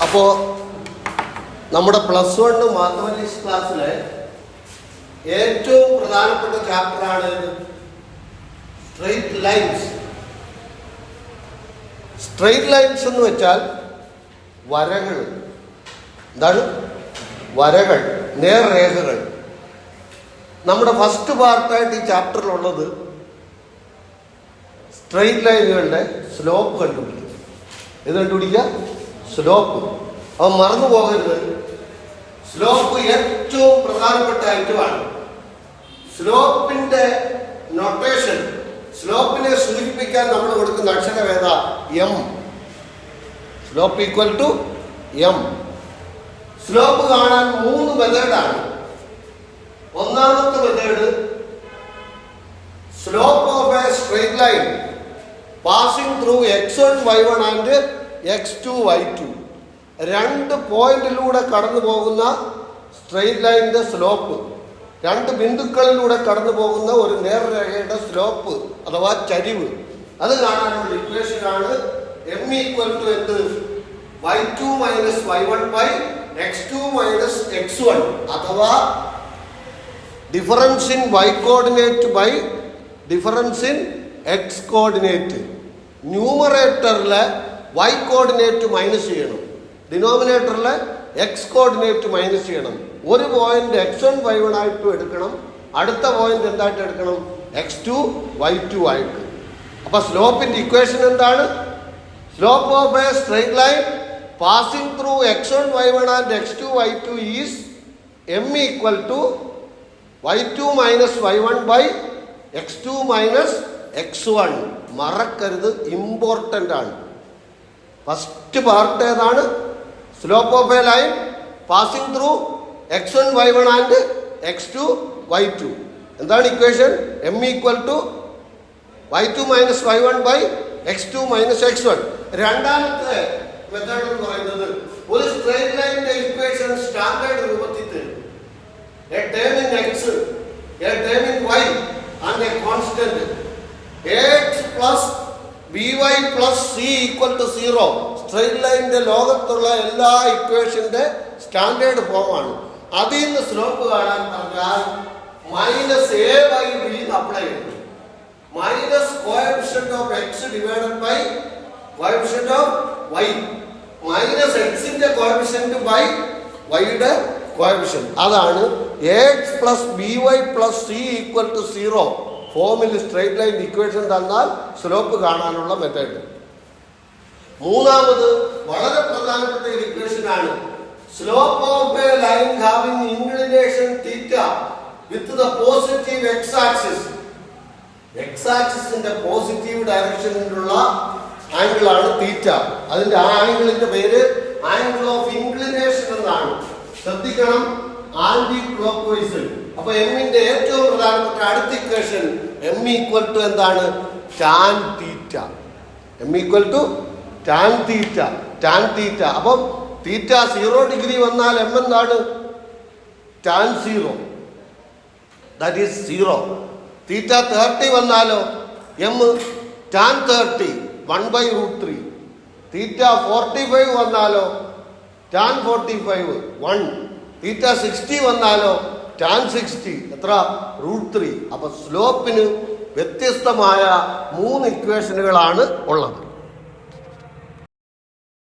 അപ്പോൾ നമ്മുടെ +1 മാത്തമാറ്റിക്സ് ക്ലാസ്സിലെ ഏറ്റവും പ്രധാനപ്പെട്ട ചാപ്റ്ററാണ് സ്ട്രെയിറ്റ് ലൈൻസ്. സ്ട്രെയിറ്റ് ലൈൻസ് എന്ന് വെച്ചാൽ വരകൾ. എന്താണ്? വരകൾ, നേർരേഖകൾ. നമ്മുടെ ഫസ്റ്റ് പാർട്ടായിട്ട് ഈ ചാപ്റ്ററിലുള്ളത് സ്ട്രെയിറ്റ് ലൈനുകളുടെ സ്ലോപ്പ് കണ്ടുപിടിക്കും. ഇത് കണ്ടുപിടിക്കുക, സ്ലോപ്പ്. അവ മറന്നു പോകരുത്. സ്ലോപ്പ് ഏറ്റവും പ്രധാനപ്പെട്ട ഐറ്റമാണ്. സ്ലോപ്പിന്റെ നൊട്ടേഷൻ, സ്ലോപ്പിനെ സൂചിപ്പിക്കാൻ നമ്മൾ കൊടുക്കുന്ന അക്ഷരവേദ M. Slope equal to M. Slope കാണാൻ 3 മെത്തേഡാണ്. ഒന്നാമത്തെ method, slope of a straight line passing through x1 y1 and x2 y2. 2 പോയിന്റിലൂടെ കടന്നു പോകുന്ന സ്ട്രെയിറ്റ് ലൈനിന്റെ സ്ലോപ്പ്, 2 ബിന്ദുക്കളിലൂടെ കടന്നു പോകുന്ന ഒരു നേർരേഖയുടെ സ്ലോപ്പ് അഥവാ ചരിവ്, അത് കാണാനുള്ള ഇക്വേഷനാണ് m ഈക്വൽ ടു എന്ത്? y2 minus y1 by x2 minus x1 അഥവാ difference in y coordinate by difference in x coordinate. ന്യൂമറേറ്ററിലെ y കോർഡിനേറ്റ് മൈനസ് ചെയ്യണം, ഡിനോമിനേറ്ററിലെ x കോർഡിനേറ്റ് മൈനസ് ചെയ്യണം. ഒരു പോയിന്റ് x1 y1 ആയിട്ട് എടുക്കണം, അടുത്ത പോയിന്റ് എന്തായിട്ട് എടുക്കണം? x2 y2 ആയിട്ട്. അപ്പൊ സ്ലോപ്പിന്റെ ഇക്വേഷൻ എന്താണ്? Slope of a straight line passing through x1 y1 and x2 y2 is m equal to y2 minus y1 by x2 minus x1. മറക്കരുത്, ഇമ്പോർട്ടൻ്റ് ആണ്. ഫസ്റ്റ് പാർട്ട് ഏതാണ്? Slope of a line passing through x1 y1 and x2 y2. എന്താണ് equation? m equal to y2 minus y1 by x2 minus x1. രണ്ടാമത്തെ method എന്ന് പറയുന്നത് ഒരു straight ലൈനിന്റെ equation standard രൂപത്തിൽ തരും. A term in x, a term in y and a constant ax plus by plus c equal to 0. Straight ലൈനിന്റെ ലോകത്തുള്ള എല്ലാ ഇക്വേഷന്റെ സ്റ്റാൻഡേർഡ് ഫോമാണ്. അതിൽ നിന്ന് സ്ലോപ്പ് കാണാൻ പറഞ്ഞാൽ minus a by b apply ചെയ്യും. Minus coefficient of x divided by coefficient of y, minus എക്സിന്റെ കോഎഫിഷ്യന്റ് ബൈ വൈയുടെ കോഎഫിഷ്യന്റ്. അതാണ് ax plus by plus c equal to 0 ഫോമിൽ സ്ട്രെയിറ്റ് ലൈൻ ഇക്വേഷൻ തന്നാൽ സ്ലോപ്പ് കാണാനുള്ള മെത്തേഡ്. മൂന്നാമത് വളരെ പ്രധാനപ്പെട്ട ഒരു ഇക്വേഷനാണ് slope of a line having inclination theta with the positive X axis. X ആക്സിസിന്റെ പോസിറ്റീവ് ഡയറക്ഷനിലുള്ള ആംഗിൾ ആണ് തീറ്റ. അതിന്റെ ആ ആംഗിളിന്റെ പേര് ആംഗിൾ ഓഫ് ഇൻക്ലിനേഷൻ എന്നാണ്. ശ്രദ്ധിക്കണം, ആന്റി ക്ലോക്ക് വൈസ്. അപ്പൊ എമ്മിന്റെ ഏറ്റവും പ്രധാനപ്പെട്ട അടുത്ത ഇക്വേഷൻ എം ഈക്വൽ ടു എന്താണ്? Tan theta. M equal to tan theta. Tan theta. അപ്പം തീറ്റ 0 ഡിഗ്രി വന്നാൽ എം എന്താണ്? Tan 0, that is 0. തീറ്റ 30 വന്നാലോ എം ടാൻ 30 1/√3. തീറ്റ 45 വന്നാലോ ടാൻ 45 1. തീറ്റ 60 വന്നാലോ ടാൻ 60 എത്ര? √3. അപ്പൊ സ്ലോപ്പിന് വ്യത്യസ്തമായ 3 ഇക്വേഷനുകളാണ് ഉള്ളത്.